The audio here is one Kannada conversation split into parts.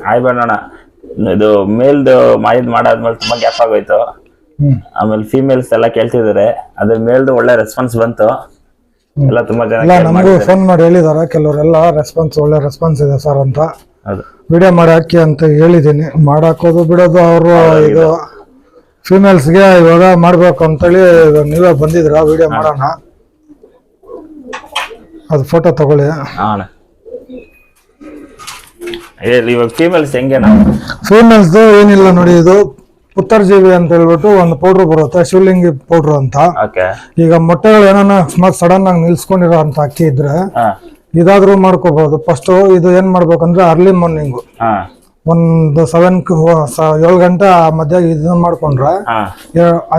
ಹಾಯ್ ಬಣ್ಣಣ್ಣ. ಇದು ಮೇಲ್ದು ಮಾಡಾದ್ಮೇಲೆ ತುಂಬಾ ಗ್ಯಾಪ್ ಆಗೋಯ್ತು. ಆಮೇಲೆ ಫೀಮೇಲ್ಸ್ ಎಲ್ಲ ಕೇಳ್ತಿದಾರೆ. ಅದ್ರ ಮೇಲ್ದು ಒಳ್ಳೆ ರೆಸ್ಪಾನ್ಸ್ ಬಂತು. ಎಲ್ಲ ತುಂಬಾ ಜನ ನಮಗೂ ಫೋನ್ ಮಾಡಿ ಹೇಳಿದಾರೆ. ಕೆಲವರೆಲ್ಲ ಒಳ್ಳೆ ರೆಸ್ಪಾನ್ಸ್ ಇದೆ ಸರ್ ಅಂತ ವಿಡಿಯೋ ಮಾಡಿ ಹಾಕಿ ಅಂತ ಹೇಳಿದೀನಿ. ಮಾಡಾಕೋದು ಬಿಡೋದು ಅವರು ಇದು ಫೀಮೇಲ್ಸ್ಗೆ ಇವಾಗ ಮಾಡ್ಬೇಕು ಅಂತೇಳಿ ನೀವೇ ಬಂದಿದ್ರ ವಿಡಿಯೋ ಮಾಡೋಣ. ಅದು ಫೋಟೋ ತಗೊಳ್ಳಿ. ಇವಾಗ ಫೀಮೇಲ್ಸ್ ಹೆಂಗೆ? ಫೀಮೇಲ್ಸ್ ಏನಿಲ್ಲ ನೋಡಿ, ಇದು ಪುತ್ತರ್ಜೀವಿ ಅಂತ ಹೇಳ್ಬಿಟ್ಟು ಒಂದು ಪೌಡ್ರ್ ಬರುತ್ತೆ, ಶಿವಲಿಂಗಿ ಪೌಡ್ರ್ ಅಂತ. ಈಗ ಮೊಟ್ಟೆಗಳು ಏನಾನ ಸಡನ್ ಆಗಿ ನಿಲ್ಸ್ಕೊಂಡಿರೋ ಅಂತ ಅಕ್ಕಿ ಇದ್ರೆ ಇದಾದ್ರೂ ಮಾಡ್ಕೋಬಹುದು. ಫಸ್ಟ್ ಇದು ಏನ್ ಮಾಡ್ಬೇಕಂದ್ರೆ ಅರ್ಲಿ ಮಾರ್ನಿಂಗ್ ಒಂದು 7 ಗಂಟೆ ಆ ಮಧ್ಯ ಇದನ್ನ ಮಾಡ್ಕೊಂಡ್ರೆ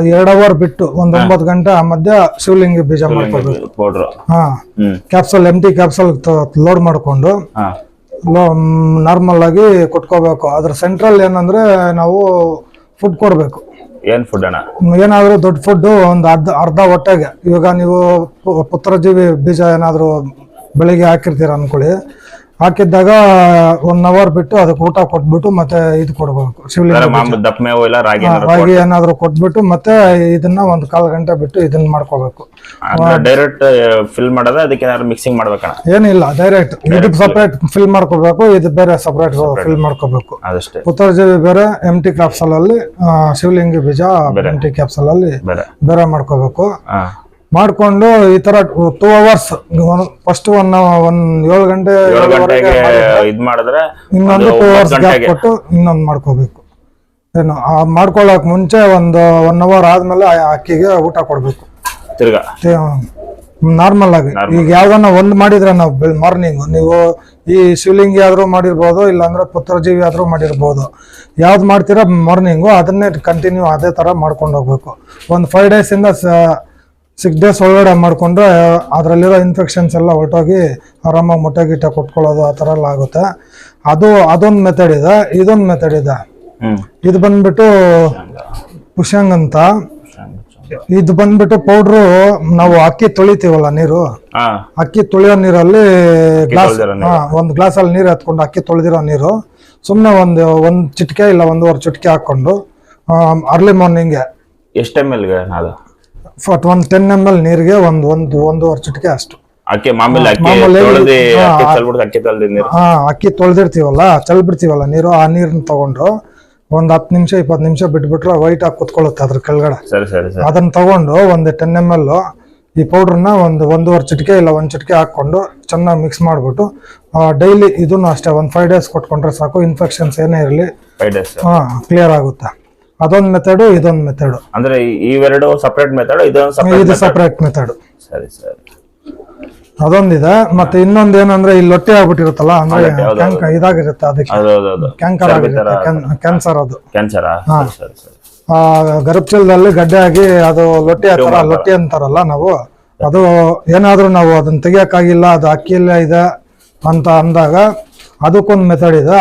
2 ಅವರ್ ಬಿಟ್ಟು ಒಂದ್ 9 ಗಂಟೆ ಆ ಮಧ್ಯ ಶಿವಲಿಂಗಿ ಬೀಜ ಮಾಡ್ಕೋಬೇಕು. ಕ್ಯಾಪ್ಸಲ್ ಎಂಟಿ ಕ್ಯಾಪ್ಸಲ್ ಲೋಡ್ ಮಾಡ್ಕೊಂಡು ನಾರ್ಮಲ್ ಆಗಿ ಕೊಟ್ಕೋಬೇಕು. ಅದ್ರ ಸೆಂಟ್ರಲ್ ಏನಂದ್ರೆ ನಾವು ಫುಡ್ ಕೊಡ್ಬೇಕು. ಏನ್ ಫುಡ್ ಅಣ್ಣ? ಏನಾದ್ರು ದೊಡ್ಡ ಫುಡ್ ಒಂದು ಅರ್ಧ ಹೊಟ್ಟೆಗೆ. ಇವಾಗ ನೀವು ಪುತ್ರಜೀವಿ ಬೀಜ ಏನಾದ್ರು ಬೆಳಿಗ್ಗೆ ಹಾಕಿರ್ತೀರ ಅನ್ಕೊಳ್ಳಿ, ಹಾಕಿದ್ದಾಗ 1 ಅವರ್ ಬಿಟ್ಟು ಅದಕ್ಕೆ ಊಟ ಕೊಟ್ಬಿಟ್ಟು ಮತ್ತೆ ಇದು ಕೊಡ್ಬೇಕು. ಶಿವಲಿಂಗ ರಾಗಿ ಏನಾದ್ರು ಕೊಟ್ಬಿಟ್ಟು ಮತ್ತೆ ಇದನ್ನ 1/4 ಗಂಟೆ ಬಿಟ್ಟು ಇದನ್ನ ಮಾಡ್ಕೋಬೇಕು. ಡೈರೆಕ್ಟ್ ಫಿಲ್ ಮಾಡೋದ ಅದಕ್ಕೆ ಏನಾದ್ರು ಮಿಕ್ಸಿಂಗ್ ಮಾಡ್ಬೇಕಣ್ಣ? ಏನಿಲ್ಲ, ಡೈರೆಕ್ಟ್ ಇದಕ್ಕೆ ಸಪರೇಟ್ ಫಿಲ್ ಮಾಡ್ಕೋಬೇಕು, ಇದು ಬೇರೆ ಸಪರೇಟ್ ಫಿಲ್ ಮಾಡ್ಕೋಬೇಕು. ಪುತ್ತರ್ಜೀವಿ ಬೇರೆ, ಎಂಟಿ ಕ್ಯಾಪ್ಸಲ್ ಅಲ್ಲಿ ಶಿವಲಿಂಗಿ ಬೀಜ ಎಂಟಿ ಕ್ಯಾಪ್ಸಲ್ ಅಲ್ಲಿ ಬೇರೆ ಮಾಡ್ಕೋಬೇಕು. ಮಾಡ್ಕೊಂಡು ಈ ತರ 2 ಅವರ್ಸ್ ಫಸ್ಟ್ 7 ಗಂಟೆ ಇನ್ನೊಂದು 2 ಅವರ್ಸ್ ಗ್ಯಾಪ್ ಕೊಟ್ಟು ಇನ್ನೊಂದು ಮಾಡ್ಕೋಬೇಕು. ಏನು ಮಾಡ್ಕೊಳಕ್ ಮುಂಚೆ 1 ಅವರ್ ಆದ್ಮೇಲೆ ಅಕ್ಕಿಗೆ ಊಟ ಕೊಡ್ಬೇಕು ನಾರ್ಮಲ್ ಆಗಿ. ಈಗ ಯಾವ್ದನ್ನ ಒಂದ್ ಮಾಡಿದ್ರೆ ನಾವು ಮಾರ್ನಿಂಗ್, ನೀವು ಈ ಶಿವಲಿಂಗಿ ಆದ್ರೂ ಮಾಡಿರ್ಬೋದು, ಇಲ್ಲಾಂದ್ರೆ ಪುತ್ರಜೀವಿ ಆದ್ರೂ ಮಾಡಿರ್ಬೋದು. ಯಾವ್ದು ಮಾಡ್ತೀರಾ ಮಾರ್ನಿಂಗು ಅದನ್ನೇ ಕಂಟಿನ್ಯೂ ಅದೇ ತರ ಮಾಡ್ಕೊಂಡು ಹೋಗ್ಬೇಕು. ಒಂದು 5 ಡೇಸ್ ಇಂದ 6 ಡೇಸ್ ಒಳಗಡೆ ಮಾಡ್ಕೊಂಡ್ರೆ ಅದರಲ್ಲಿರೋ ಇನ್ಫೆಕ್ಷನ್ಸ್ ಎಲ್ಲ ಹೊರಟೋಗಿ ಆರಾಮಾಗಿ ಮೊಟ್ಟೆ ಗಿಟ್ಟ ಕೊಟ್ಕೊಳ್ಳೋದು ಆ ಥರ ಎಲ್ಲ ಆಗುತ್ತೆ. ಅದೊಂದು ಮೆಥಡ್ ಇದೆ. ಇದೊಂದು ಮೆಥಡ್ ಇದೆ. ಇದು ಬಂದ್ಬಿಟ್ಟು ಪುಷಂಗ್ ಅಂತ. ಇದು ಬಂದ್ಬಿಟ್ಟು ಪೌಡ್ರು ನಾವು ಅಕ್ಕಿ ತೊಳಿತೀವಲ್ಲ, ನೀರು ಅಕ್ಕಿ ತೊಳೆಯೋ ನೀರಲ್ಲಿ ಒಂದು ಗ್ಲಾಸಲ್ಲಿ ನೀರು ಎತ್ಕೊಂಡು ಅಕ್ಕಿ ತೊಳೆದಿರೋ ನೀರು ಸುಮ್ಮನೆ ಒಂದು ಚಿಟಿಕೆ ಇಲ್ಲ 1.5 ಚಿಟಿಕೆ ಹಾಕೊಂಡು ಅರ್ಲಿ ಮಾರ್ನಿಂಗ್ಗೆ ಎಷ್ಟು ml ಒಂದು 10 ml ನೀರಿಗೆ 1.5 ಚಿಟಿಕೆ ಅಷ್ಟು ಅಕ್ಕಿ ತೊಳೆದಿರ್ತೀವಲ್ಲ, ಚಲ್ಬಿಡ್ತೀವಲ್ಲ ನೀರು, ಆ ನೀರನ್ನ ತಗೊಂಡು ಒಂದ್ 10 ನಿಮಿಷ 20 ನಿಮಿಷ ಬಿಟ್ಬಿಟ್ರೆ ವೈಟ್ ಆಗಿ ಕುತ್ಕೊಳ್ಳುತ್ತೆ ಅದ್ರ ಕೆಳಗಡೆ. ಅದನ್ನ ತಗೊಂಡು ಒಂದು 10 ml ಈ ಪೌಡ್ರನ್ನ 1.5 ಚಿಟಿಕೆ ಇಲ್ಲ 1 ಚಿಟಿಕೆ ಹಾಕೊಂಡು ಚೆನ್ನಾಗಿ ಮಿಕ್ಸ್ ಮಾಡ್ಬಿಟ್ಟು ಡೈಲಿ ಇದನ್ನು ಅಷ್ಟೇ 5 ಡೇಸ್ ಕೊಟ್ಕೊಂಡ್ರೆ ಸಾಕು. ಇನ್ಫೆಕ್ಷನ್ಸ್ ಏನೇ ಇರಲಿ ಕ್ಲಿಯರ್ ಆಗುತ್ತೆ. ಅದೊಂದು ಮೆಥಡ್, ಇದೊಂದು ಮೆಥಡ್. ಅಂದ್ರೆ ಇವೆರಡು ಸಪರೇಟ್ ಮೆಥಡ್, ಇದು ಸಪರೇಟ್ ಮೆಥಡ್. ಅದೊಂದಿದೆ. ಮತ್ತೆ ಇನ್ನೊಂದು ಏನಂದ್ರೆ ಇಲ್ಲಿ ಲೊಟ್ಟೆ ಆಗ್ಬಿಟ್ಟಿರುತ್ತಲ್ಲ, ಅಂದ್ರೆ ಇದಾಗಿರುತ್ತೆ, ಅದಕ್ಕೆ ಕ್ಯಾನ್ಸರ್ ಆಗಿರುತ್ತೆ, ಕ್ಯಾನ್ಸರ್. ಅದು ಗರ್ಭಚಲದಲ್ಲಿ ಗಡ್ಡೆ ಆಗಿ ಅದು ಲೊಟ್ಟೆ ಅಂತಾರಲ್ಲ ನಾವು. ಅದು ಏನಾದ್ರೂ ನಾವು ಅದನ್ನ ತೆಗಿಯಕ್ಕಾಗಿಲ್ಲ, ಅದು ಅಕ್ಕಿಯಲ್ಲೇ ಇದೆ ಅಂತ ಅಂದಾಗ ಅದಕ್ಕೊಂದು ಮೆಥಡ್ ಇದೆ.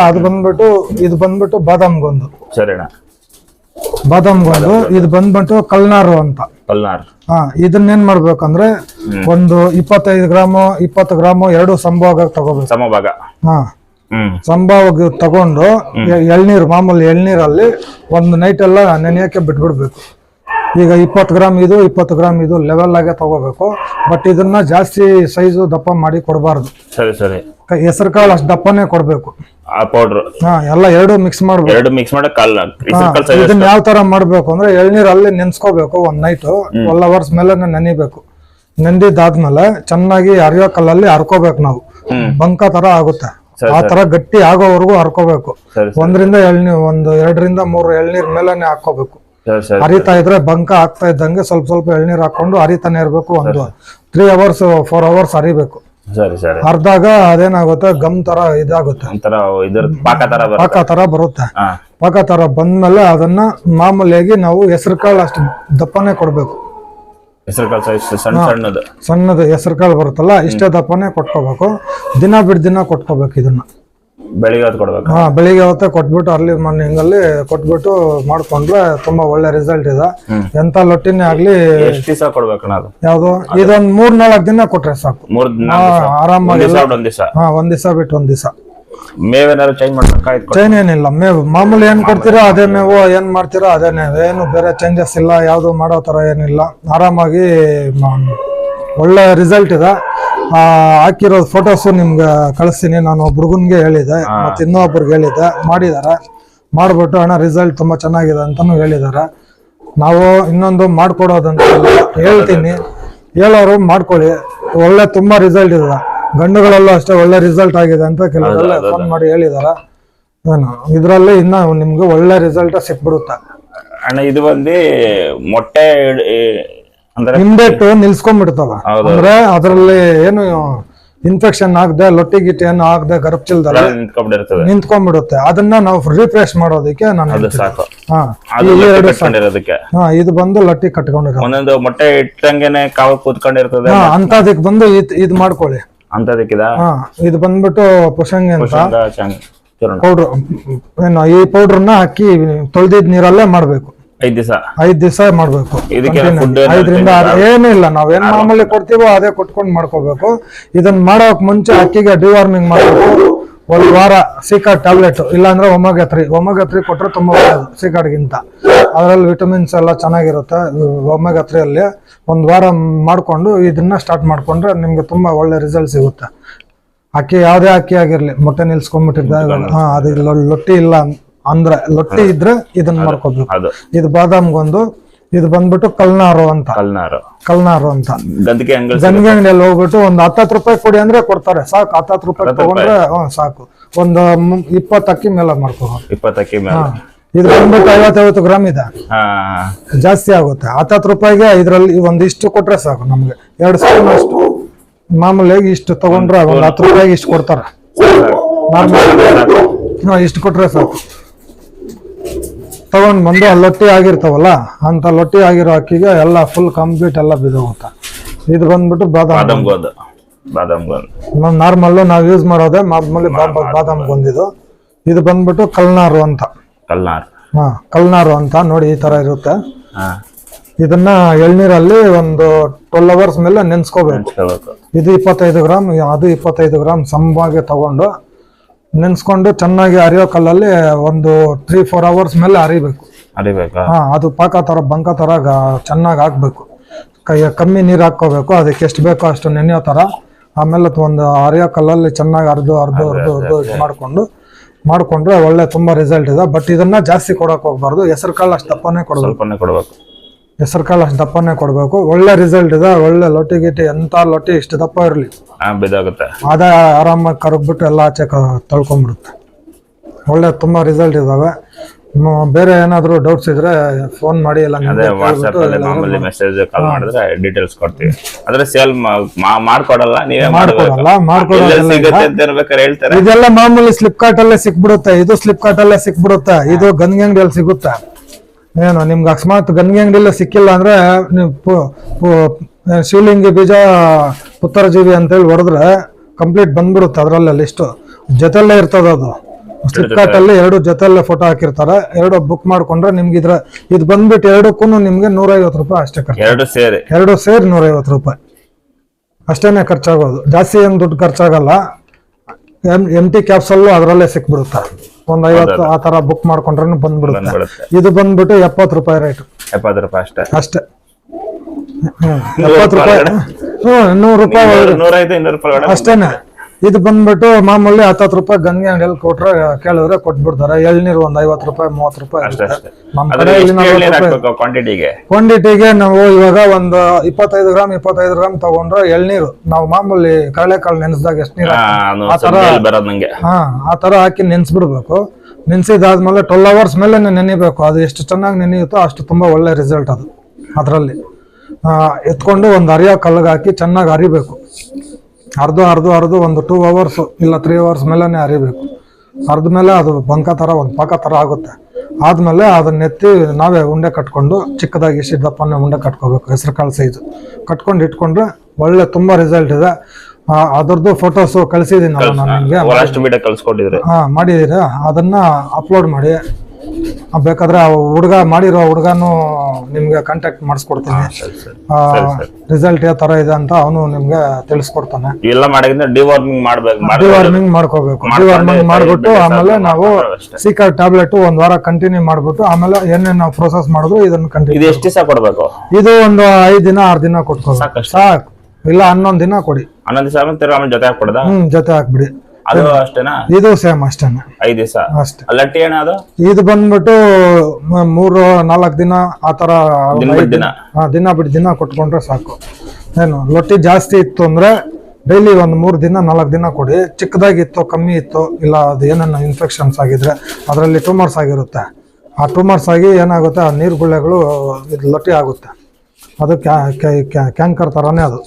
ಇದು ಬಂದ್ಬಿಟ್ಟು ಬಾದಾಮ್ಗೊಂದು. ಬಾದಾಮ್ಗೊಂದು. ಇದು ಬಂದ್ಬಿಟ್ಟು ಕಲ್ನಾರು ಅಂತ. ಇದನ್ನೇನ್ ಮಾಡ್ಬೇಕಂದ್ರೆ ಒಂದು 25 ಗ್ರಾಮು 20 ಗ್ರಾಮು 2 ಸಮಭಾಗ ತಗೋಬೇಕು. ಸಮಭಾಗ ತಗೊಂಡು ಎಳ್ನೀರು, ಮಾಮೂಲಿ ಎಳ್ನೀರಲ್ಲಿ ಒಂದು ನೈಟ್ ಎಲ್ಲ ನೆನೆಯಕ್ಕೆ ಬಿಟ್ಬಿಡ್ಬೇಕು. ಈಗ 20 ಗ್ರಾಮ್ ಇದು 20 ಗ್ರಾಮ್ ಇದು ಲೆವೆಲ್ ಆಗೇ ತಗೋಬೇಕು. ಬಟ್ ಇದನ್ನ ಜಾಸ್ತಿ ಸೈಜು ದಪ್ಪ ಮಾಡಿ ಕೊಡಬಾರ್ದು. ಹೆಸರು ಕಾಳು ಅಷ್ಟು ದಪ್ಪನೇ ಕೊಡ್ಬೇಕು. ಎಲ್ಲ ಎರಡು ಮಿಕ್ಸ್ ಮಾಡ್ಬೇಕು. ಇದನ್ನ ಯಾವ ತರ ಮಾಡ್ಬೇಕು ಅಂದ್ರೆ ಎಳ್ನೀರಲ್ಲಿ ನೆನ್ಸ್ಕೋಬೇಕು ಒಂದ್ ನೈಟ್ 12 ಅವರ್ಸ್ ಮೇಲೆ ನೆನಿಬೇಕು. ನೆಂದಿದ್ದಾದ್ಮೇಲೆ ಚೆನ್ನಾಗಿ ಅರಿಯೋ ಕಲ್ಲಲ್ಲಿ ಹರ್ಕೋಬೇಕು. ನಾವು ಬಂಕ ತರ ಆಗುತ್ತೆ, ಆ ತರ ಗಟ್ಟಿ ಆಗೋವರೆಗೂ ಹರ್ಕೋಬೇಕು. 1 ರಿಂದ 2 ಎಳ್ನೀರ್ ಮೇಲೆನೆ ಹಾಕೋಬೇಕು. ಹರಿತಾ ಇದ್ರೆ ಬಂಕ ಆಗ್ತಾ ಇದ್ದಂಗೆ ಸ್ವಲ್ಪ ಎಳ್ನೀರ್ ಹಾಕೊಂಡು ಹರಿತಾನೆ ಇರ್ಬೇಕು. 3 ಅವರ್ಸ್ 4 ಅವರ್ಸ್ ಹರಿಬೇಕು. ಅರ್ಧಾಗ ಅದೇನಾಗುತ್ತೆ, ಗಮ್ ತರ ಇದಾಗುತ್ತೆ, ಪಾಕ ತರ ಬರುತ್ತೆ. ಪಾಕ ತರ ಬಂದ್ಮೇಲೆ ಅದನ್ನ ಮಾಮೂಲಿಯಾಗಿ ನಾವು ಹೆಸರು ಕಾಳು ಅಷ್ಟು ದಪ್ಪನೇ ಕೊಡ್ಬೇಕು. ಸಣ್ಣದು ಹೆಸರು ಕಾಳು ಬರುತ್ತಲ್ಲ, ಇಷ್ಟೇ ದಪ್ಪನೇ ಕೊಟ್ಕೋಬೇಕು. ದಿನ ಬಿಟ್ಟು ದಿನ ಕೊಟ್ಕೋಬೇಕು. ಇದನ್ನ ಬೆಳಿಗ್ಗೆ ಹೊತ್ತೆ ಕೊಟ್ಬಿಟ್ಟು ಅರ್ಲಿ ಮಾರ್ನಿಂಗ್ ಅಲ್ಲಿ ಕೊಟ್ಬಿಟ್ಟು ಮಾಡ್ಕೊಂಡ್ರೆ ತುಂಬಾ ಒಳ್ಳೆ ರಿಸಲ್ಟ್ ಇದೆ. ಎಂತ ಲೊಟ್ಟಿನೇ ಆಗ್ಲಿ. ಯಾವ್ದು ಇದೊಂದ್ 3-4 ದಿನ ಕೊಟ್ರೆ ಸಾಕು, ಆರಾಮಾಗಿ. ಒಂದ್ ದಿವಸ ಬಿಟ್ಟು ಒಂದ್ ದಿವಸ ಮೇವೇನಾದ್ರು ಚೇಂಜ್ ಮಾಡ್ಬೇಕಾಯ್ತು? ಚೈನ್ ಏನಿಲ್ಲ, ಮೇವು ಮಾಮೂಲಿ ಏನ್ ಕೊಡ್ತೀರೋ ಅದೇ ಮೇವು, ಏನ್ ಮಾಡ್ತೀರೋ ಅದೇ ಮೇವು, ಏನು ಬೇರೆ ಚೇಂಜಸ್ ಇಲ್ಲ, ಯಾವುದು ಮಾಡೋ ತರ ಏನಿಲ್ಲ. ಆರಾಮಾಗಿ ಒಳ್ಳೆ ರಿಸಲ್ಟ್ ಇದೆ. ಹಾಕಿರೋ ಫೋಟೋಸು ನಿಮ್ಗೆ ಕಳಿಸ್ತೀನಿ. ನಾನು ಒಬ್ಬ ಹುಡುಗನ್ಗೆ ಹೇಳಿದ್ದೆ, ಮತ್ತೆ ಇನ್ನೊಬ್ರಿಗೆ ಹೇಳಿದ್ದೆ, ಮಾಡಿದ್ದಾರೆ. ಮಾಡ್ಬಿಟ್ಟು ಅಣ್ಣ ರಿಸಲ್ಟ್ ತುಂಬಾ ಚೆನ್ನಾಗಿದೆ ಅಂತಾನು ಹೇಳಿದ್ದಾರೆ. ನಾವು ಇನ್ನೊಂದು ಮಾಡ್ಕೊಡೋದಂತ ಹೇಳ್ತೀನಿ, ಹೇಳೋರು ಮಾಡ್ಕೊಳ್ಳಿ. ಒಳ್ಳೆ ತುಂಬಾ ರಿಸಲ್ಟ್ ಇದೆ. ಗಂಡುಗಳಲ್ಲೂ ಅಷ್ಟೇ ಒಳ್ಳೆ ರಿಸಲ್ಟ್ ಆಗಿದೆ ಅಂತ ಕೆಲವರೆಲ್ಲ ಫೋನ್ ಮಾಡಿ ಹೇಳಿದಾರ. ಏನು ಇದ್ರಲ್ಲಿ ಇನ್ನ ನಿಮ್ಗೆ ಒಳ್ಳೆ ರಿಸಲ್ಟ್ ಸಿಕ್ಬಿಡುತ್ತೆ ಅಣ್ಣ. ಇದು ಬಂದು ಮೊಟ್ಟೆ ಅಂದ್ರೆ ಇಮ್ಡೆಟ್ ನಿಲ್ಸ್ಕೊಂಡ್ಬಿಡ್ತಾವ. ಅಂದ್ರೆ ಅದ್ರಲ್ಲಿ ಏನು ಇನ್ಫೆಕ್ಷನ್ ಆಗದೆ, ಲೊಟ್ಟಿ ಗಿಟ್ಟಿ ಏನು ಆಗದೆ, ಗರ್ಭಚೀಲದಲ್ಲಿ ನಿಂತ್ಕೊಂಡ್ಬಿಡುತ್ತೆ. ಅದನ್ನ ನಾವು ರಿಫ್ರೆಶ್ ಮಾಡೋದಕ್ಕೆ ನಾನು ಸಾಕು. ಇದು ಬಂದು ಲಟ್ಟಿ ಕಟ್ಕೊಂಡಿರೋ ಒಂದೊಂದು ಮೊಟ್ಟೆ ಇಟ್ಟಂಗೆನೆ ಕಾವು ಕೂತ್ಕೊಂಡಿರ್ತದೆ. ಅಂತದಕ್ಕೆ ಬಂದು ಇದು ಮಾಡ್ಕೊಳ್ಳಿ. ಅಂತದಕ್ಕಿದ ಇದು ಬಂದ್ಬಿಟ್ಟು ಪುಷಂಗಿ ಅಂತ ಪೌಡ್ರ್. ಏನು ಈ ಪೌಡ್ರನ್ನ ಹಾಕಿ ತೊಳೆದಿದ್ ನೀರಲ್ಲೇ ಮಾಡ್ಬೇಕು. 5 ದಿವಸ ಮಾಡ್ಬೇಕು. 5ರಿಂದ 6 ಏನೂ ಇಲ್ಲ, ನಾವೇನ್ ಮಾಮೂಲಿ ಕೊಡ್ತೀವೋ ಅದೇ ಕೊಟ್ಕೊಂಡು ಮಾಡ್ಕೋಬೇಕು. ಇದನ್ನ ಮಾಡೋಕ್ ಮುಂಚೆ ಅಕ್ಕಿಗೆ ಡಿವಾರ್ಮಿಂಗ್ ಮಾಡ್ಬೇಕು. 1 ವಾರ ಸಿಕಾಡ್ ಟ್ಯಾಬ್ಲೆಟ್, ಇಲ್ಲಾಂದ್ರೆ ಒಮೆಗಾ 3 ಕೊಟ್ರೆ ತುಂಬಾ ಒಳ್ಳೆಯದು ಸಿಕಾಡ್ಗಿಂತ. ಅದರಲ್ಲಿ ವಿಟಮಿನ್ಸ್ ಎಲ್ಲ ಚೆನ್ನಾಗಿರುತ್ತೆ ಒಮೆಗಾ 3 ಅಲ್ಲಿ. 1 ವಾರ ಮಾಡ್ಕೊಂಡು ಇದನ್ನ ಸ್ಟಾರ್ಟ್ ಮಾಡ್ಕೊಂಡ್ರೆ ನಿಮ್ಗೆ ತುಂಬಾ ಒಳ್ಳೆ ರಿಸಲ್ಟ್ ಸಿಗುತ್ತೆ. ಅಕ್ಕಿ ಯಾವ್ದೇ ಅಕ್ಕಿ ಆಗಿರ್ಲಿ, ಮೊಟ್ಟೆ ನಿಲ್ಸ್ಕೊಂಡ್ಬಿಟ್ಟಿದ್ದಾಗ ಅದು ಲೊಟ್ಟಿ ಇಲ್ಲ ಅಂದ್ರೆ, ಲೊಟ್ಟಿ ಇದ್ರೆ ಇದನ್ನ ಮಾಡ್ಕೋಬೇಕು. ಇದು ಬಾದಾಮ್ಗೊಂದು. ಇದು ಬಂದ್ಬಿಟ್ಟು ಕಲ್ನಾರು ಅಂತ ಗಂದಿಗೆ ಅಂಗಡಿಯಲ್ಲಿ ಹೋಗ್ಬಿಟ್ಟು ಒಂದು 10 ರೂಪಾಯಿ ಕೊಡಿ ಅಂದ್ರೆ ಕೊಡ್ತಾರೆ. ಸಾಕು, 10 ರೂಪಾಯಿ ತಗೊಂಡ್ರೆ ಸಾಕು. ಒಂದು 20 ಅಕ್ಕಿ ಮೇಲೆ ಮಾಡ್ಕೋಬೇಕು. 20 ಅಕ್ಕಿ ಮೇಲೆ. ಇದು ಬಂದ್ಬಿಟ್ಟು 50 ಗ್ರಾಮ್ ಇದೆ, ಜಾಸ್ತಿ ಆಗುತ್ತೆ. 10 ರೂಪಾಯಿಗೆ ಇದ್ರಲ್ಲಿ ಒಂದಿಷ್ಟು ಕೊಟ್ರೆ ಸಾಕು ನಮ್ಗೆ. 2 ಸ್ಪೂನ್ ಅಷ್ಟು ಮಾಮೂಲಿಯಾಗಿ ಇಷ್ಟು ತಗೊಂಡ್ರೆ ಒಂದು 10 ರೂಪಾಯಿಗೆ ಇಷ್ಟು ಕೊಡ್ತಾರೆ. ಇಷ್ಟು ಕೊಟ್ರೆ ಸಾಕು. ತಗೊಂಡ್ ಬಂದು ಲೊಟ್ಟಿ ಆಗಿರ್ತಾವಲ್ಲ, ಅಂತ ಲೊಟ್ಟಿ ಆಗಿರೋ ಅಕ್ಕಿಗೆ ಎಲ್ಲ ಫುಲ್ ಕಂಪ್ಲೀಟ್ ಎಲ್ಲ ಬಿದ್ದೋಗುತ್ತೆ. ಇದು ಬಂದ್ಬಿಟ್ಟು ನಾರ್ಮಲ್ ನಾವು ಯೂಸ್ ಮಾಡೋದೇ ಮಾಮೂಲಿ ಬಾದಾಮ್ ಗೊಂದಿದು. ಇದು ಬಂದ್ಬಿಟ್ಟು ಕಲ್ನಾರು ಅಂತ. ಕಲ್ನಾರು ಅಂತ ನೋಡಿ, ಈ ತರ ಇರುತ್ತೆ. ಇದನ್ನ ಎಳ್ನೀರಲ್ಲಿ ಒಂದು 12 ಅವರ್ಸ್ ಮೇಲೆ ನೆನ್ಸ್ಕೋಬೇಕು. ಇದು 25 ಗ್ರಾಮ್, ಅದು 25 ಗ್ರಾಮ್ ಸಮವಾಗಿ ತಗೊಂಡು ನೆನ್ಸ್ಕೊಂಡು ಚೆನ್ನಾಗಿ ಅರಿಯೋ ಕಲ್ಲಲ್ಲಿ ಒಂದು 3-4 ಅವರ್ಸ್ ಮೇಲೆ ಅರಿಬೇಕು. ಅದು ಪಾಕ ತರ ಬಂಕ ತರ ಚೆನ್ನಾಗಿ ಹಾಕ್ಬೇಕು. ಕಮ್ಮಿ ನೀರು ಹಾಕೋಬೇಕು. ಅದಕ್ಕೆ ಎಷ್ಟು ಬೇಕೋ ಅಷ್ಟು ನೆನೆಯೋ ತರ. ಆಮೇಲೆ ಒಂದು ಅರಿಯೋ ಕಲ್ಲಲ್ಲಿ ಚೆನ್ನಾಗಿ ಅರ್ದು ಮಾಡ್ಕೊಂಡ್ರೆ ಒಳ್ಳೆ ತುಂಬಾ ರಿಸಲ್ಟ್ ಇದೆ. ಬಟ್ ಇದನ್ನ ಜಾಸ್ತಿ ಕೊಡಕ್ ಹೋಗ್ಬಾರ್ದು. ಹೆಸರು ಕಾಳು ಅಷ್ಟು ದಪ್ಪನೇ ಕೊಡ್ಬೇಕು. ಹೆಸರು ಕಾಳು ಅಷ್ಟು ದಪ್ಪನೇ ಕೊಡ್ಬೇಕು. ಒಳ್ಳೆ ರಿಸಲ್ಟ್ ಇದೆ. ಒಳ್ಳೆ ಲೊಟ್ಟಿ ಗಿಟ್ಟಿ, ಎಂತ ಲೊಟ್ಟಿ ಇಷ್ಟು ದಪ್ಪ ಇರ್ಲಿ ಅದ ಆರಾಮಾಗಿ ಕರಗ್ಬಿಟ್ಟು ಎಲ್ಲ ಆಚೆ ತೊಳ್ಕೊಂಡ್ಬಿಡುತ್ತೆ. ಒಳ್ಳೆ ತುಂಬಾ ರಿಸಲ್ಟ್ ಇದಾವೆ. ಬೇರೆ ಏನಾದ್ರು ಡೌಟ್ಸ್ ಇದ್ರೆ ಫೋನ್ ಮಾಡಿ, ಎಲ್ಲ ಮೆಸೇಜ್ ಕಾಲ್ ಮಾಡಿದ್ರೆ ಡೀಟೇಲ್ಸ್ ಕೊಡ್ತೀವಿ. ಆದ್ರೆ ಸೇಲ್ ಮಾಡ್ಕೊಡಲ್ಲ, ಇದೆಲ್ಲ ಮಾಮೂಲಿ ಫ್ಲಿಪ್ಕಾರ್ಟ್ ಅಲ್ಲೇ ಸಿಕ್ಬಿಡುತ್ತೆ. ಇದು ಫ್ಲಿಪ್ಕಾರ್ಟ್ ಅಲ್ಲೇ ಸಿಕ್ಬಿಡುತ್ತೆ. ಇದು ಗಂಗೆ ಅಂಗಡಿಯಲ್ಲಿ ಸಿಗುತ್ತೆ. ಏನು ನಿಮ್ಗೆ ಅಕಸ್ಮಾತ್ ಗಂಗೆ ಅಂಗಡಿಯಲ್ಲೇ ಸಿಕ್ಕಿಲ್ಲ ಅಂದ್ರೆ ನೀವು ಶಿವಲಿಂಗಿ ಬೀಜ ಪುತ್ತರಜೀವಿ ಅಂತೇಳಿ ಹೊಡೆದ್ರೆ ಕಂಪ್ಲೀಟ್ ಬಂದ್ಬಿಡುತ್ತೆ. ಅದ್ರಲ್ಲೇ ಲಿಸ್ಟ್ ಜೊತೆಲ್ಲೇ ಇರ್ತದ. ಅದು ಫ್ಲಿಪ್ಕಾರ್ಟ್ ಅಲ್ಲಿ 2 ಜೊತೆಲ್ಲೇ ಫೋಟೋ ಹಾಕಿರ್ತಾರೆ. 2 ಬುಕ್ ಮಾಡ್ಕೊಂಡ್ರೆ ನಿಮ್ಗೆ ಇದು ಬಂದ್ಬಿಟ್ಟು 2ಕ್ಕೂ ನಿಮ್ಗೆ 150 ರೂಪಾಯಿ ಅಷ್ಟೇ ಖರ್ಚು. 2 ಸೇರಿ 150 ರೂಪಾಯಿ ಅಷ್ಟೇನೆ ಖರ್ಚಾಗೋದು. ಜಾಸ್ತಿ ಏನ್ ದುಡ್ಡು ಖರ್ಚಾಗಲ್ಲ. ಎಂಟಿ ಕ್ಯಾಪ್ಸಲ್ಲು ಅದರಲ್ಲೇ ಸಿಕ್ಬಿಡುತ್ತೆ. ಒಂದು 50 ಆ ತರ ಬುಕ್ ಮಾಡ್ಕೊಂಡ್ರೆ ಬಂದ್ಬಿಡುತ್ತೆ. ಇದು ಬಂದ್ಬಿಟ್ಟು 70 ರೂಪಾಯಿ ರೇಟ್. 70 ರೂಪಾಯಿ ಅಷ್ಟೇ. 70 ರೂಪಾಯಿ 100 ರೂಪಾಯಿ ಅಷ್ಟೇನೆ. ಇದು ಬಂದ್ಬಿಟ್ಟು ಮಾಮೂಲಿ 10 ರೂಪಾಯಿ ಗಂಗೆ ಅಂಗಡಿಯಲ್ಲಿ ಕೊಟ್ರೆ ಕೇಳಿದ್ರೆ ಕೊಟ್ಬಿಡ್ತಾರೆ. ಎಳ್ನೀರು ಒಂದು 50 ರೂಪಾಯಿ 30 ರೂಪಾಯಿ ನಮ್ಮ ಕಡೆ. ಕ್ವಾಂಟಿಟಿಗೆ ನಾವು ಇವಾಗ ಒಂದು 25 ಗ್ರಾಮ್ ತಗೊಂಡ್ರೆ ಎಳ್ನೀರು ನಾವು ಮಾಮೂಲಿ ಕಡಲೆಕಾಳು ನೆನೆಸಿದಾಗ ಎಷ್ಟು ನೀರು ಆ ತರ ಹಾಕಿ ನೆನ್ಸ್ಬಿಡ್ಬೇಕು. ನೆನ್ಸಿದಾದ್ಮೇಲೆ 12 ಅವರ್ಸ್ ಮೇಲೆ ನೆನಿಬೇಕು. ಅದು ಎಷ್ಟು ಚೆನ್ನಾಗಿ ನೆನೆಯುತ್ತೋ ಅಷ್ಟು ತುಂಬಾ ಒಳ್ಳೆ ರಿಸಲ್ಟ್ ಅದು. ಅದರಲ್ಲಿ ಎತ್ಕೊಂಡು ಒಂದು ಅರಿಯೋ ಕಲ್ಲಿಗೆ ಹಾಕಿ ಚೆನ್ನಾಗಿ ಅರಿಬೇಕು. ಅರ್ದು ಒಂದು 2 ಅವರ್ಸ್ ಇಲ್ಲ 3 ಅವರ್ಸ್ ಮೇಲೆನೆ ಅರಿಬೇಕು. ಅರ್ಧ ಮೇಲೆ ಅದು ಬಂಕ ತರ ಒಂದು ಪಾಕ ತರ ಆಗುತ್ತೆ. ಆದ್ಮೇಲೆ ಅದನ್ನ ಎತ್ತಿ ನಾವೇ ಉಂಡೆ ಕಟ್ಕೊಂಡು ಚಿಕ್ಕದಾಗಿ ದಪ್ಪನೆ ಉಂಡೆ ಕಟ್ಕೋಬೇಕು. ಹೆಸರು ಕಾಳು ಸೈಜ್ ಕಟ್ಕೊಂಡು ಇಟ್ಕೊಂಡ್ರೆ ಒಳ್ಳೆ ತುಂಬಾ ರಿಸಲ್ಟ್ ಇದೆ. ಅದರದ್ದು ಫೋಟೋಸ್ ಕಳಿಸಿದೀನಿ ನಾನು ನಿಮ್ಗೆ. ಮಾಡಿದೀರಾ ಅದನ್ನ ಅಪ್ಲೋಡ್ ಮಾಡಿ ಬೇಕಾದ್ರೆ ಆ ಹುಡುಗ ಮಾಡಿರೋ ಹುಡುಗನು ನಿಮ್ಗೆ ಕಾಂಟ್ಯಾಕ್ಟ್ ಮಾಡಿಸ್ಕೊಡ್ತೀನಿ. ಸರಿ ಸರಿ ರಿಸಲ್ಟ್ ಯಾವ ತರ ಇದೆ ಅಂತ ಅವನು ನಿಮ್ಗೆ ತಿಳಿಸ್ಕೊಡ್ತಾನೆ. ಇವೆಲ್ಲ ಮಾಡೋದ್ರಿಂದ ಡಿವಾರ್ಮಿಂಗ್ ಮಾಡ್ಬೇಕು, ಡಿವಾರ್ಮಿಂಗ್ ಮಾಡ್ಕೋಬೇಕು. ಡಿವಾರ್ಮಿಂಗ್ ಮಾಡ್ಬಿಟ್ಟು ಆಮೇಲೆ ನಾವು ಸೀಕರ್ ಟ್ಯಾಬ್ಲೆಟ್ ಒಂದ್ ವಾರ ಕಂಟಿನ್ಯೂ ಮಾಡ್ಬಿಟ್ಟು ಆಮೇಲೆ ಏನೇನ್ ನಾವು ಪ್ರೊಸೆಸ್ ಮಾಡಿದ್ರು ಇದನ್ನ ಕಂಟಿನ್ಯೂ. ಇದು ಎಷ್ಟು ದಿವಸ ಕೊಡ್ಬೇಕು? ಇದು ಒಂದು 5 ದಿನ 6 ದಿನ ಕೊಟ್ಕೋಬೇಕು ಸಾಕಷ್ಟು. ಸಾಕು. ಇಲ್ಲ 11 ದಿನ ಕೊಡಿ. 11 ದಿವಸ ಆಮೇಲೆ ಜೊತೆ ಹಾಕ್ಬಿಡದ? ಜೊತೆ ಹಾಕ್ಬಿಡಿ. ಅದು ಅಷ್ಟೇನಾ? ಇದು ಸೇಮ್ ಅಷ್ಟೇನೆ, 5 ದಿವಸ ಅಷ್ಟೇ. ಲಟ್ಟಿ ಏನ ಅದು? ಇದು ಬಂದ್ಬಿಟ್ಟು 3-4 ದಿನ ಆತರ ದಿನ ಬಿಟ್ಟು ದಿನ ಕೊಟ್ಕೊಂಡ್ರೆ ಸಾಕು. ಏನು ಲೊಟ್ಟಿ ಜಾಸ್ತಿ ಇತ್ತು ಅಂದ್ರೆ ಡೈಲಿ ಒಂದು 3 ದಿನ 4 ದಿನ ಕೊಡಿ. ಚಿಕ್ಕದಾಗಿತ್ತು, ಕಮ್ಮಿ ಇತ್ತು, ಇಲ್ಲ ಅದು ಏನೇನು ಇನ್ಫೆಕ್ಷನ್ಸ್ ಆಗಿದ್ರೆ ಅದರಲ್ಲಿ ಟ್ಯೂಮರ್ಸ್ ಆಗಿರುತ್ತೆ. ಆ ಟ್ಯೂಮರ್ಸ್ ಆಗಿ ಏನಾಗುತ್ತೆ, ಆ ನೀರು ಗುಳ್ಳೆಗಳು ಇದು ಲೊಟ್ಟಿ ಆಗುತ್ತೆ. ಅದು ಕ್ಯಾಂಕರ್ ಥರನೇ ಅದು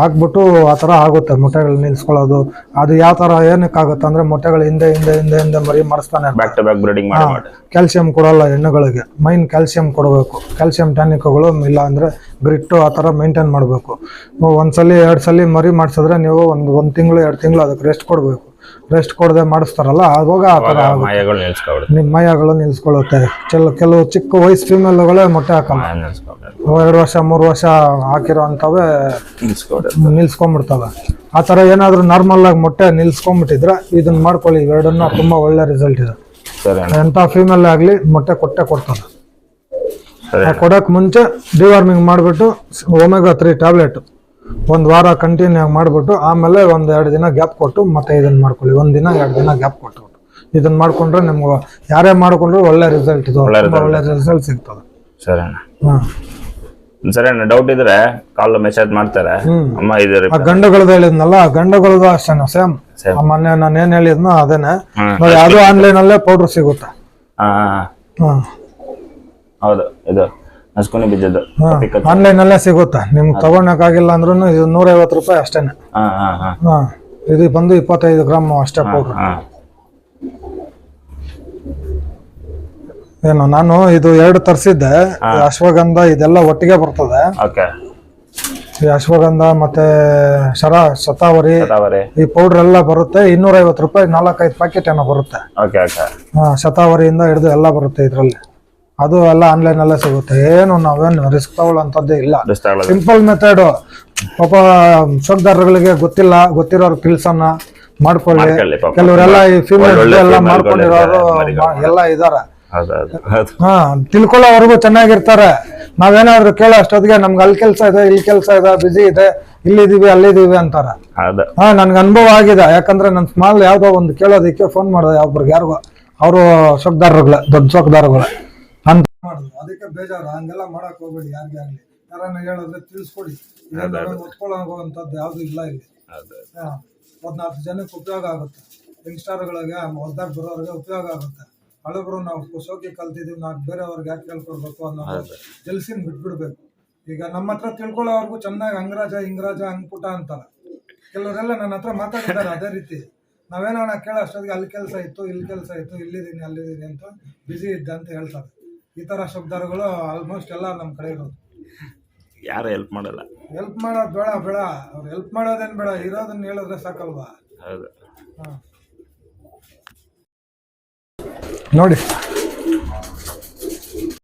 ಆಗ್ಬಿಟ್ಟು ಆ ಥರ ಆಗುತ್ತೆ. ಮೊಟ್ಟೆಗಳು ನಿಲ್ಸ್ಕೊಳ್ಳೋದು ಅದು ಯಾವ ಥರ ಏನಕ್ಕಾಗುತ್ತೆ ಅಂದರೆ ಮೊಟ್ಟೆಗಳು ಹಿಂದೆ ಮರಿ ಮಾಡಿಸ್ತಾನೆ. ಬ್ಯಾಕ್ ಟು ಬ್ಯಾಕ್ ಬ್ರೀಡಿಂಗ್ ಮಾಡಿ ಕ್ಯಾಲ್ಸಿಯಂ ಕೊಡಲ್ಲ ಹೆಣ್ಣುಗಳಿಗೆ. ಮೈನ್ ಕ್ಯಾಲ್ಸಿಯಂ ಕೊಡಬೇಕು. ಕ್ಯಾಲ್ಸಿಯಂ ಟಾನಿಕ್ಗಳು ಇಲ್ಲ ಅಂದರೆ ಗ್ರಿಟ್ಟು ಆ ಥರ ಮೇಂಟೈನ್ ಮಾಡಬೇಕು. ಒಂದ್ಸಲಿ 2 ಸಲ ಮರಿ ಮಾಡಿಸಿದ್ರೆ ನೀವು ಒಂದು ತಿಂಗಳು 2 ತಿಂಗಳು ಅದಕ್ಕೆ ರೆಸ್ಟ್ ಕೊಡಬೇಕು. ರೆಸ್ಟ್ ಕೊಡದೆ ಮಾಡಿಸ್ತಾರಲ್ಲ ಅವಾಗ ಆ ಥರ ನಿಮ್ಮ ಮೈಯಾಗಳು ನಿಲ್ಸ್ಕೊಳ್ಳುತ್ತೆ. ಕೆಲವು ಚಿಕ್ಕ ವಯಸ್ಸು ಫಿಮೇಲ್ಗಳೇ ಮೊಟ್ಟೆ ಹಾಕಲ್ಲ. 2 ವರ್ಷ 3 ವರ್ಷ ಹಾಕಿರೋ ಅಂಥವೇ ನಿಲ್ಸ್ಕೊಂಡ್ಬಿಡ್ತವೆ. ಆ ಥರ ಏನಾದರೂ ನಾರ್ಮಲ್ ಆಗಿ ಮೊಟ್ಟೆ ನಿಲ್ಸ್ಕೊಂಡ್ಬಿಟ್ಟಿದ್ರೆ ಇದನ್ನ ಮಾಡ್ಕೊಳ್ಳಿ. ಇವೆರಡನ್ನ ತುಂಬಾ ಒಳ್ಳೆ ರಿಸಲ್ಟ್ ಇದೆ. ಎಂಥ ಫಿಮೇಲ್ ಆಗಲಿ ಮೊಟ್ಟೆ ಕೊಡ್ತದೆ. ಕೊಡೋಕೆ ಮುಂಚೆ ಡಿವಾರ್ಮಿಂಗ್ ಮಾಡಿಬಿಟ್ಟು ಒಮೆಗಾ 3 ಟ್ಯಾಬ್ಲೆಟ್ 1 ವಾರ ಕಂಟಿನ್ಯೂ ಆಗಿ ಮಾಡಿಬಿಟ್ಟು ಆಮೇಲೆ 1-2 ದಿನ ಗ್ಯಾಪ್ ಕೊಟ್ಟು ಮತ್ತೆ ಇದನ್ನ ಮಾಡ್ಕೊಳ್ಳಿ. 1 ದಿನ 2 ದಿನ ಗ್ಯಾಪ್ ಕೊಟ್ಟು ಇದನ್ನ ಮಾಡ್ಕೊಂಡ್ರೆ ನಿಮ್ಗೆ ಯಾರೇ ಮಾಡ್ಕೊಂಡ್ರು ಒಳ್ಳೆ ರಿಸಲ್ಟ್ ಇದು, ಒಳ್ಳೆ ರಿಸಲ್ಟ್ ಸಿಗ್ತದೆ. ಸರಿ ಅಣ್ಣ, ಡೌಟ್ ಇದ್ರೆ ಕಾಲ್ ಮೆಸೇಜ್ ಮಾಡ್ತಾರೆ. ಅಮ್ಮ ಇದು ಗಂಡುಗಳದ್ದು ಹೇಳಿದ್ನಲ್ಲ, ಗಂಡುಗಳದ್ದು ಅಷ್ಟೇನ ಸೇಮ್. ಮೊನ್ನೆ ನಾನು ಏನ್ ಹೇಳಿದ್ನೋ ಅದೇನೆ. ಅದು ಆನ್ಲೈನ್ ಅಲ್ಲೇ ಪೌಡರ್ ಸಿಗುತ್ತೆ. ಹೌದು, ಇದು ನಸ್ಕುನಿ ಬೀಜದ್ದು ಆನ್ಲೈನ್ ಅಲ್ಲೇ ಸಿಗುತ್ತೆ. ನಿಮ್ಗೆ ತಗೊಳಕ್ಕಾಗಿಲ್ಲ ಅಂದ್ರೂ ಇದು 150 ರೂಪಾಯಿ ಅಷ್ಟೇನೆ. ಇದು ಬಂದು 25 ಗ್ರಾಮ್ ಅಷ್ಟೇ ಪೌಡರ್. ಏನು ನಾನು ಇದು 2 ತರಿಸಿದ್ದೆ. ಅಶ್ವಗಂಧ ಇದೆಲ್ಲ ಒಟ್ಟಿಗೆ ಬರ್ತದೆ. ಈ ಅಶ್ವಗಂಧ ಮತ್ತೆ ಶತಾವರಿ ಈ ಪೌಡರ್ ಎಲ್ಲ ಬರುತ್ತೆ. 250 ರೂಪಾಯಿ 4-5 ಪ್ಯಾಕೆಟ್ ಏನೋ ಬರುತ್ತೆ. ಶತಾವರಿಯಿಂದ ಹಿಡಿದು ಎಲ್ಲ ಬರುತ್ತೆ ಇದ್ರಲ್ಲಿ. ಅದು ಎಲ್ಲ ಆನ್ಲೈನ್ ಅಲ್ಲೇ ಸಿಗುತ್ತೆ. ಏನು ನಾವೇನು ರಿಸ್ಕ್ ತಗೊಳ್ಳೋಂಥದ್ದೇ ಇಲ್ಲ. Simple method. ಪಾಪ ಶೋಕ್ದಾರಗಳಿಗೆ ಗೊತ್ತಿರೋರು ಕೆಲಸನ ಮಾಡ್ಕೊಳ್ಳಿ. ಕೆಲವರೆಲ್ಲ ಈ ಫೀಮೇಲ್ ಎಲ್ಲ ಮಾಡ್ಕೊಂಡಿರೋರು ಎಲ್ಲ ಇದಾರೆ. ತಿಳ್ಕೊಳ್ಳೋವರೆಗೂ ಚೆನ್ನಾಗಿರ್ತಾರೆ. ನಾವೇನಾದ್ರು ಕೇಳೋ ಅಷ್ಟೊತ್ತಿಗೆ ನಮ್ಗೆ ಅಲ್ಲಿ ಕೆಲಸ ಇದೆ, ಇಲ್ಲಿ ಕೆಲಸ ಇದೆ, ಬಿಸಿ ಇದೆ, ಇಲ್ಲಿದೀವಿ ಅಲ್ಲಿದೀವಿ ಅಂತಾರ. ನನ್ಗೆ ಅನುಭವ ಆಗಿದೆ. ಯಾಕಂದ್ರೆ ನನ್ ಸ್ಮಾಲ್ ಯಾವ್ದೋ ಒಂದು ಕೇಳೋದಕ್ಕೆ ಫೋನ್ ಮಾಡಿದೆ ಯಾರಿಗೋ. ಅವರು ಶೋಕ್ದಾರರುಗಳೇ, ದೊಡ್ಡ ಶೋಕ್ದಾರರುಗಳೇ ಅಂತ ಮಾಡುದು. ಅದಕ್ಕೆ ಬೇಜಾರು. ಹಂಗೆಲ್ಲ ಮಾಡಕ್ ಹೋಗ್ಬೇಡಿ. ಯಾರಿಗೆ ಆಗ್ಲಿ ಯಾರನ್ನ ಹೇಳಿದ್ರೆ ತಿಳಿಸ್ಕೊಡಿ. ಒತ್ಕೊಳ್ಳೋಂಥದ್ದು ಯಾವ್ದು ಇಲ್ಲ ಇಲ್ಲಿ. 14 ಜನಕ್ಕೆ ಉಪಯೋಗ ಆಗುತ್ತೆ. ಯಂಗ್ಸ್ಟರ್ಗಳಿಗೆ ಹೊಸದಾಗಿ ಬರೋರಿಗೆ ಉಪಯೋಗ ಆಗುತ್ತೆ. ಹಳಬ್ರು ನಾವು ಶೋಕಿ ಕಲ್ತಿದೀವಿ, ನಾವು ಬೇರೆಯವ್ರಿಗೆ ಯಾಕೆ ಕೇಳ್ಕೊಡ್ಬೇಕು ಅನ್ನೋದು ಜಲ್ಸಿನ ಬಿಟ್ಬಿಡ್ಬೇಕು. ಈಗ ನಮ್ಮ ಹತ್ರ ತಿಳ್ಕೊಳ್ಳೋವರೆಗೂ ಚೆನ್ನಾಗಿ ಹಂಗರಾಜ ಹಿಂಗರಾಜ ಹಂಗ್ಪುಟ ಅಂತಾರೆ. ಕೆಲವರೆಲ್ಲ ನನ್ನ ಹತ್ರ ಮಾತಾಡಿದ್ದಾರೆ ಅದೇ ರೀತಿ. ನಾವೇನೋ ಕೇಳೋ ಅಷ್ಟೊತ್ತಿಗೆ ಅಲ್ಲಿ ಕೆಲಸ ಇತ್ತು, ಇಲ್ಲಿ ಕೆಲಸ ಇತ್ತು, ಇಲ್ಲಿದ್ದೀನಿ ಅಲ್ಲಿದ್ದೀನಿ ಅಂತ ಬಿಸಿ ಇದ್ದೆ ಅಂತ ಹೇಳ್ತಾರೆ. ಈ ತರ ಶಬ್ದಗಳು ಆಲ್ಮೋಸ್ಟ್ ಎಲ್ಲ ನಮ್ಮ ಕಡೆ ಇರೋದು. ಯಾರು ಹೆಲ್ಪ್ ಮಾಡಲ್ಲ. ಹೆಲ್ಪ್ ಮಾಡೋದು ಬೇಡ. ಅವ್ರು ಹೆಲ್ಪ್ ಮಾಡೋದೇನು ಬೇಡ, ಇರೋದನ್ನ ಹೇಳಿದ್ರೆ ಸಾಕಲ್ವಾ. ನೋಡಿ